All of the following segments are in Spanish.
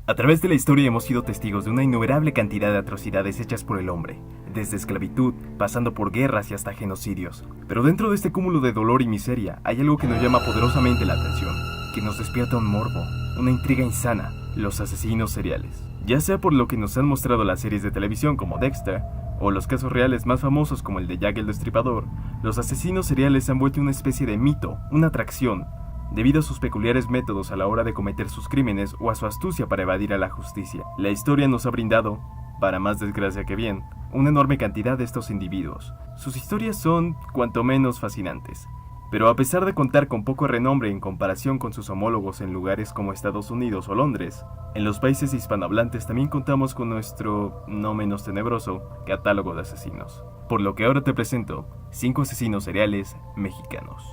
A través de la historia hemos sido testigos de una innumerable cantidad de atrocidades hechas por el hombre, desde esclavitud, pasando por guerras y hasta genocidios. Pero dentro de este cúmulo de dolor y miseria hay algo que nos llama poderosamente la atención, que nos despierta un morbo, una intriga insana: los asesinos seriales. Ya sea por lo que nos han mostrado las series de televisión como Dexter, o los casos reales más famosos como el de Jack el Destripador, los asesinos seriales se han vuelto una especie de mito, una atracción, debido a sus peculiares métodos a la hora de cometer sus crímenes o a su astucia para evadir a la justicia. La historia nos ha brindado, para más desgracia que bien, una enorme cantidad de estos individuos. Sus historias son cuanto menos fascinantes, pero a pesar de contar con poco renombre en comparación con sus homólogos en lugares como Estados Unidos o Londres, en los países hispanohablantes también contamos con nuestro, no menos tenebroso, catálogo de asesinos. Por lo que ahora te presento 5 asesinos seriales mexicanos.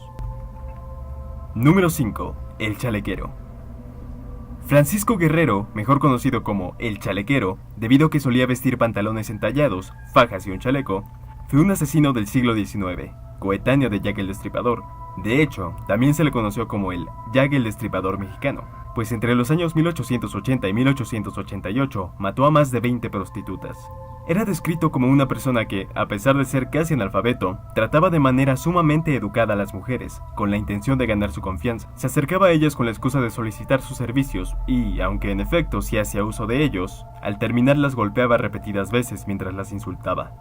Número 5. El Chalequero. Francisco Guerrero, mejor conocido como El Chalequero, debido a que solía vestir pantalones entallados, fajas y un chaleco, fue un asesino del siglo XIX, coetáneo de Jack el Destripador. De hecho, también se le conoció como el Jack el Destripador mexicano, pues entre los años 1880 y 1888 mató a más de 20 prostitutas. Era descrito como una persona que, a pesar de ser casi analfabeto, trataba de manera sumamente educada a las mujeres, con la intención de ganar su confianza. Se acercaba a ellas con la excusa de solicitar sus servicios y, aunque en efecto sí hacía uso de ellos, al terminar las golpeaba repetidas veces mientras las insultaba.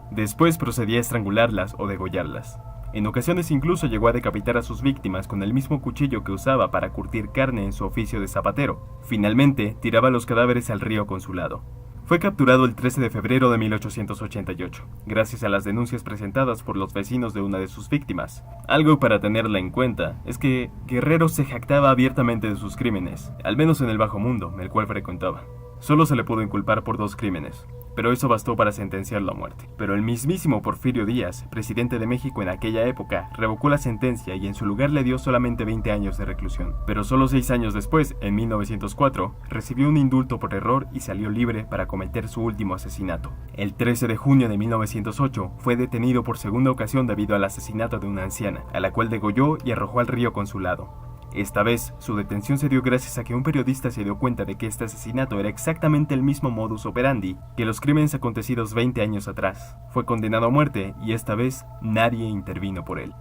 Después procedía a estrangularlas o degollarlas. En ocasiones incluso llegó a decapitar a sus víctimas con el mismo cuchillo que usaba para curtir carne en su oficio de zapatero. Finalmente, tiraba los cadáveres al río Consulado. Fue capturado el 13 de febrero de 1888, gracias a las denuncias presentadas por los vecinos de una de sus víctimas. Algo para tenerla en cuenta es que Guerrero se jactaba abiertamente de sus crímenes, al menos en el bajo mundo, el cual frecuentaba. Solo se le pudo inculpar por 2 crímenes, pero eso bastó para sentenciarlo a muerte. Pero el mismísimo Porfirio Díaz, presidente de México en aquella época, revocó la sentencia y en su lugar le dio solamente 20 años de reclusión. Pero solo 6 años después, en 1904, recibió un indulto por error y salió libre para cometer su último asesinato. El 13 de junio de 1908 fue detenido por segunda ocasión debido al asesinato de una anciana, a la cual degolló y arrojó al río Consulado. Esta vez, su detención se dio gracias a que un periodista se dio cuenta de que este asesinato era exactamente el mismo modus operandi que los crímenes acontecidos 20 años atrás. Fue condenado a muerte y esta vez nadie intervino por él.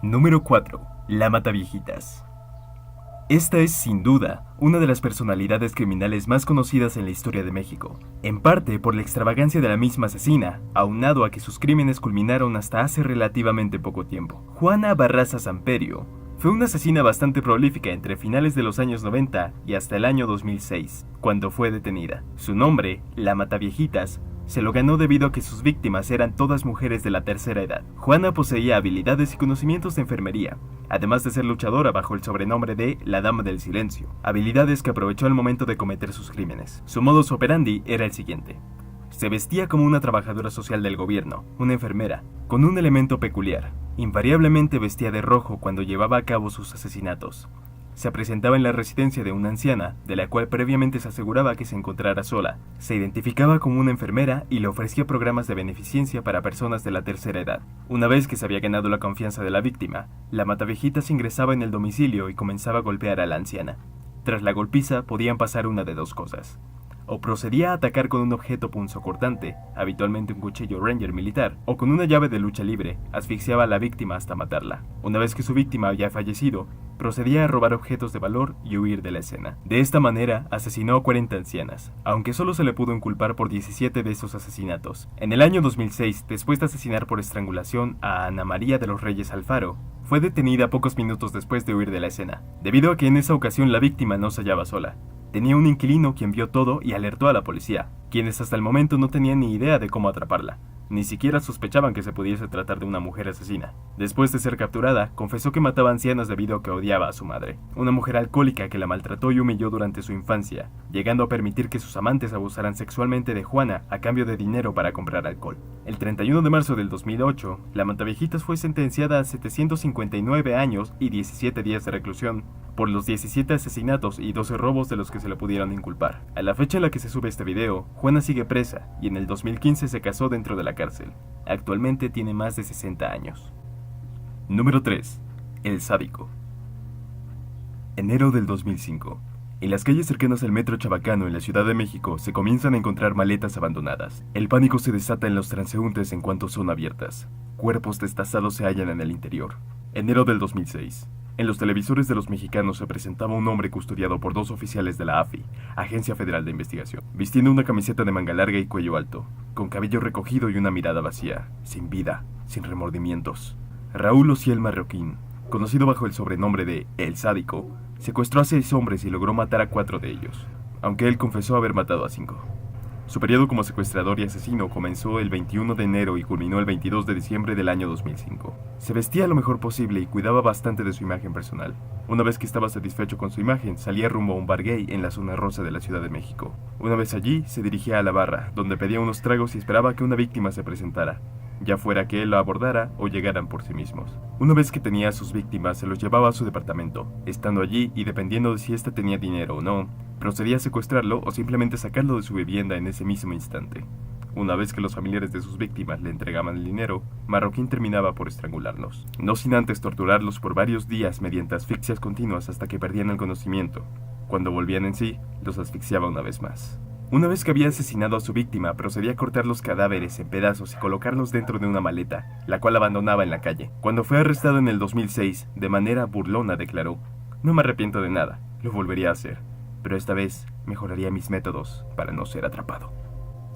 Número 4. La Mataviejitas. Esta es, sin duda, una de las personalidades criminales más conocidas en la historia de México, en parte por la extravagancia de la misma asesina, aunado a que sus crímenes culminaron hasta hace relativamente poco tiempo. Juana Barraza Samperio fue una asesina bastante prolífica entre finales de los años 90 y hasta el año 2006, cuando fue detenida. Su nombre, la Mataviejitas, se lo ganó debido a que sus víctimas eran todas mujeres de la tercera edad. Juana poseía habilidades y conocimientos de enfermería, además de ser luchadora bajo el sobrenombre de la Dama del Silencio, habilidades que aprovechó al momento de cometer sus crímenes. Su modus operandi era el siguiente: se vestía como una trabajadora social del gobierno, una enfermera, con un elemento peculiar: invariablemente vestía de rojo cuando llevaba a cabo sus asesinatos. Se presentaba en la residencia de una anciana, de la cual previamente se aseguraba que se encontrara sola. Se identificaba como una enfermera y le ofrecía programas de beneficencia para personas de la tercera edad. Una vez que se había ganado la confianza de la víctima, la Mataviejitas ingresaba en el domicilio y comenzaba a golpear a la anciana. Tras la golpiza podían pasar una de 2 cosas: o procedía a atacar con un objeto punzocortante, habitualmente un cuchillo Ranger militar, o con una llave de lucha libre, asfixiaba a la víctima hasta matarla. Una vez que su víctima había fallecido, procedía a robar objetos de valor y huir de la escena. De esta manera, asesinó a 40 ancianas, aunque solo se le pudo inculpar por 17 de esos asesinatos. En el año 2006, después de asesinar por estrangulación a Ana María de los Reyes Alfaro, fue detenida pocos minutos después de huir de la escena, debido a que en esa ocasión la víctima no se hallaba sola. Tenía un inquilino quien vio todo y alertó a la policía, quienes hasta el momento no tenían ni idea de cómo atraparla. Ni siquiera sospechaban que se pudiese tratar de una mujer asesina. Después de ser capturada, confesó que mataba ancianas debido a que odiaba a su madre, una mujer alcohólica que la maltrató y humilló durante su infancia, llegando a permitir que sus amantes abusaran sexualmente de Juana a cambio de dinero para comprar alcohol. El 31 de marzo del 2008, la Mataviejitas fue sentenciada a 759 años y 17 días de reclusión por los 17 asesinatos y 12 robos de los que se le pudieron inculpar. A la fecha en la que se sube este video, Juana sigue presa y en el 2015 se casó dentro de la cárcel. Actualmente tiene más de 60 años. Número 3. El Sádico. Enero del 2005. En las calles cercanas al metro Chabacano en la Ciudad de México se comienzan a encontrar maletas abandonadas. El pánico se desata en los transeúntes en cuanto son abiertas. Cuerpos destazados se hallan en el interior. Enero del 2006. En los televisores de los mexicanos se presentaba un hombre custodiado por 2 oficiales de la AFI, Agencia Federal de Investigación, vistiendo una camiseta de manga larga y cuello alto, con cabello recogido y una mirada vacía, sin vida, sin remordimientos. Raúl Ociel Marroquín, conocido bajo el sobrenombre de El Sádico, secuestró a 6 hombres y logró matar a 4 de ellos, aunque él confesó haber matado a 5. Su periodo como secuestrador y asesino comenzó el 21 de enero y culminó el 22 de diciembre del año 2005. Se vestía lo mejor posible y cuidaba bastante de su imagen personal. Una vez que estaba satisfecho con su imagen, salía rumbo a un bar gay en la zona rosa de la Ciudad de México. Una vez allí, se dirigía a la barra, donde pedía unos tragos y esperaba que una víctima se presentara, ya fuera que él la abordara o llegaran por sí mismos. Una vez que tenía a sus víctimas, se los llevaba a su departamento. Estando allí, y dependiendo de si éste tenía dinero o no, procedía a secuestrarlo o simplemente sacarlo de su vivienda en ese mismo instante. Una vez que los familiares de sus víctimas le entregaban el dinero, Marroquín terminaba por estrangularlos, no sin antes torturarlos por varios días mediante asfixias continuas hasta que perdían el conocimiento. Cuando volvían en sí, los asfixiaba una vez más. Una vez que había asesinado a su víctima, procedía a cortar los cadáveres en pedazos y colocarlos dentro de una maleta, la cual abandonaba en la calle. Cuando fue arrestado en el 2006, de manera burlona declaró: "No me arrepiento de nada, lo volvería a hacer, pero esta vez mejoraría mis métodos para no ser atrapado".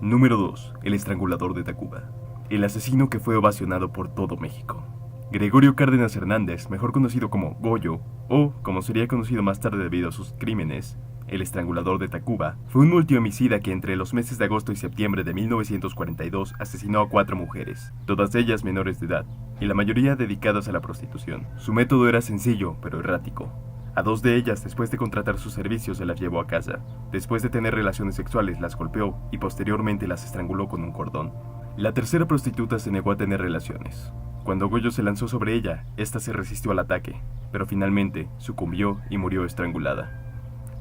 Número 2. El estrangulador de Tacuba. El asesino que fue ovacionado por todo México. Gregorio Cárdenas Hernández, mejor conocido como Goyo, o como sería conocido más tarde debido a sus crímenes, el estrangulador de Tacuba, fue un multihomicida que entre los meses de agosto y septiembre de 1942 asesinó a 4 mujeres, todas ellas menores de edad, y la mayoría dedicadas a la prostitución. Su método era sencillo, pero errático. A 2 de ellas, después de contratar sus servicios, se las llevó a casa. Después de tener relaciones sexuales, las golpeó y posteriormente las estranguló con un cordón. La tercera prostituta se negó a tener relaciones. Cuando Goyo se lanzó sobre ella, esta se resistió al ataque, pero finalmente sucumbió y murió estrangulada.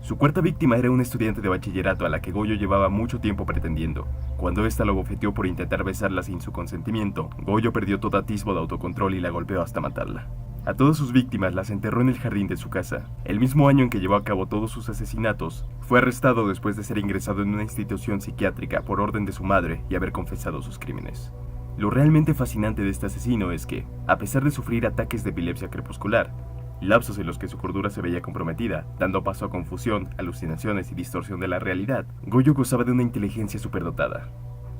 Su cuarta víctima era una estudiante de bachillerato a la que Goyo llevaba mucho tiempo pretendiendo. Cuando ésta lo bofeteó por intentar besarla sin su consentimiento, Goyo perdió todo atisbo de autocontrol y la golpeó hasta matarla. A todas sus víctimas las enterró en el jardín de su casa. El mismo año en que llevó a cabo todos sus asesinatos, fue arrestado después de ser ingresado en una institución psiquiátrica por orden de su madre y haber confesado sus crímenes. Lo realmente fascinante de este asesino es que, a pesar de sufrir ataques de epilepsia crepuscular, lapsos en los que su cordura se veía comprometida, dando paso a confusión, alucinaciones y distorsión de la realidad, Goyo gozaba de una inteligencia superdotada.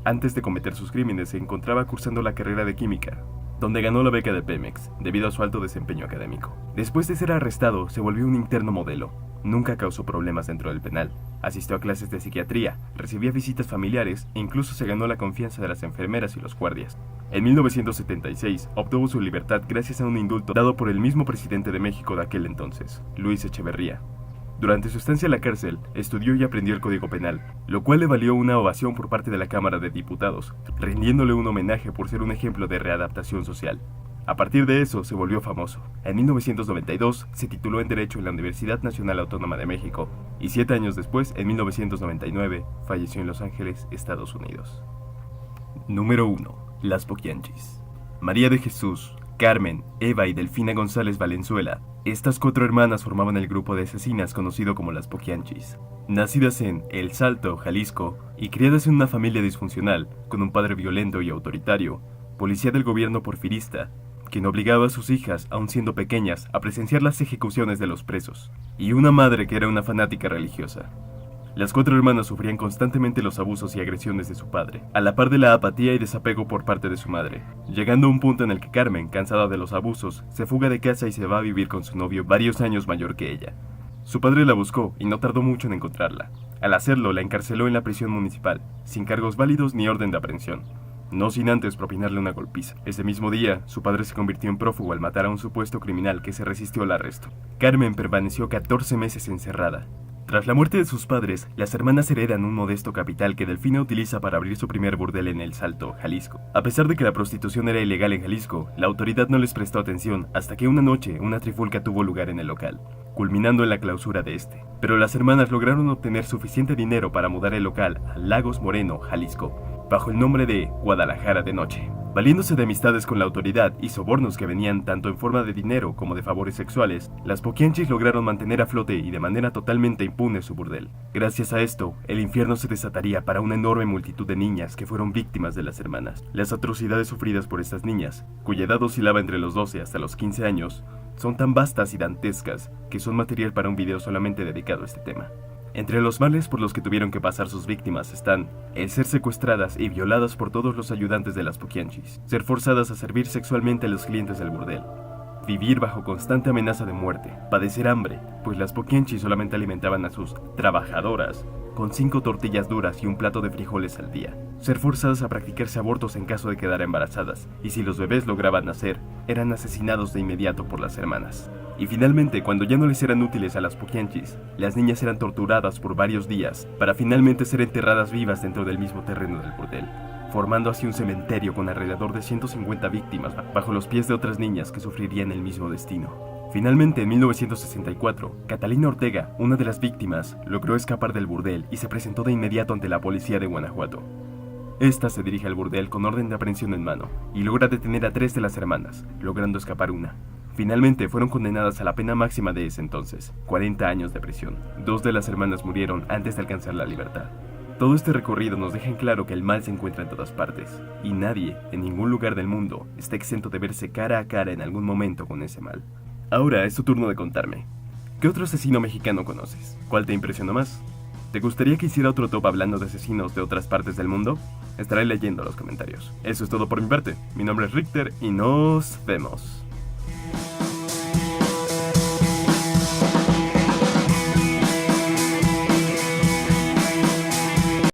Antes de cometer sus crímenes se encontraba cursando la carrera de química, donde ganó la beca de Pemex, debido a su alto desempeño académico. Después de ser arrestado, se volvió un interno modelo. Nunca causó problemas dentro del penal. Asistió a clases de psiquiatría, recibía visitas familiares e incluso se ganó la confianza de las enfermeras y los guardias. En 1976, obtuvo su libertad gracias a un indulto dado por el mismo presidente de México de aquel entonces, Luis Echeverría. Durante su estancia en la cárcel, estudió y aprendió el Código Penal, lo cual le valió una ovación por parte de la Cámara de Diputados, rindiéndole un homenaje por ser un ejemplo de readaptación social. A partir de eso, se volvió famoso. En 1992, se tituló en Derecho en la Universidad Nacional Autónoma de México, y 7 años después, en 1999, falleció en Los Ángeles, Estados Unidos. Número 1. Las Poquianchis. María de Jesús, Carmen, Eva y Delfina González Valenzuela. Estas 4 hermanas formaban el grupo de asesinas conocido como las Poquianchis. Nacidas en El Salto, Jalisco, y criadas en una familia disfuncional, con un padre violento y autoritario, policía del gobierno porfirista, quien obligaba a sus hijas, aun siendo pequeñas, a presenciar las ejecuciones de los presos, y una madre que era una fanática religiosa. Las 4 hermanas sufrían constantemente los abusos y agresiones de su padre, a la par de la apatía y desapego por parte de su madre, llegando a un punto en el que Carmen, cansada de los abusos, se fuga de casa y se va a vivir con su novio varios años mayor que ella. Su padre la buscó y no tardó mucho en encontrarla. Al hacerlo, la encarceló en la prisión municipal, sin cargos válidos ni orden de aprehensión, no sin antes propinarle una golpiza. Ese mismo día, su padre se convirtió en prófugo al matar a un supuesto criminal que se resistió al arresto. Carmen permaneció 14 meses encerrada. Tras la muerte de sus padres, las hermanas heredan un modesto capital que Delfina utiliza para abrir su primer burdel en El Salto, Jalisco. A pesar de que la prostitución era ilegal en Jalisco, la autoridad no les prestó atención hasta que una noche una trifulca tuvo lugar en el local, culminando en la clausura de este. Pero las hermanas lograron obtener suficiente dinero para mudar el local a Lagos Moreno, Jalisco, bajo el nombre de Guadalajara de Noche. Valiéndose de amistades con la autoridad y sobornos que venían tanto en forma de dinero como de favores sexuales, las Poquianchis lograron mantener a flote y de manera totalmente impune su burdel. Gracias a esto, el infierno se desataría para una enorme multitud de niñas que fueron víctimas de las hermanas. Las atrocidades sufridas por estas niñas, cuya edad oscilaba entre los 12 hasta los 15 años, son tan vastas y dantescas que son material para un video solamente dedicado a este tema. Entre los males por los que tuvieron que pasar sus víctimas están el ser secuestradas y violadas por todos los ayudantes de las Poquianchis, ser forzadas a servir sexualmente a los clientes del burdel, vivir bajo constante amenaza de muerte, padecer hambre, pues las Poquianchis solamente alimentaban a sus trabajadoras con 5 tortillas duras y un plato de frijoles al día, ser forzadas a practicarse abortos en caso de quedar embarazadas, y si los bebés lograban nacer, eran asesinados de inmediato por las hermanas. Y finalmente, cuando ya no les eran útiles a las Poquianchis, las niñas eran torturadas por varios días para finalmente ser enterradas vivas dentro del mismo terreno del burdel, formando así un cementerio con alrededor de 150 víctimas bajo los pies de otras niñas que sufrirían el mismo destino. Finalmente, en 1964, Catalina Ortega, una de las víctimas, logró escapar del burdel y se presentó de inmediato ante la policía de Guanajuato. Esta se dirige al burdel con orden de aprehensión en mano y logra detener a 3 de las hermanas, logrando escapar una. Finalmente fueron condenadas a la pena máxima de ese entonces, 40 años de prisión. 2 de las hermanas murieron antes de alcanzar la libertad. Todo este recorrido nos deja en claro que el mal se encuentra en todas partes, y nadie, en ningún lugar del mundo, está exento de verse cara a cara en algún momento con ese mal. Ahora es tu turno de contarme. ¿Qué otro asesino mexicano conoces? ¿Cuál te impresionó más? ¿Te gustaría que hiciera otro top hablando de asesinos de otras partes del mundo? Estaré leyendo los comentarios. Eso es todo por mi parte. Mi nombre es Richter y nos vemos.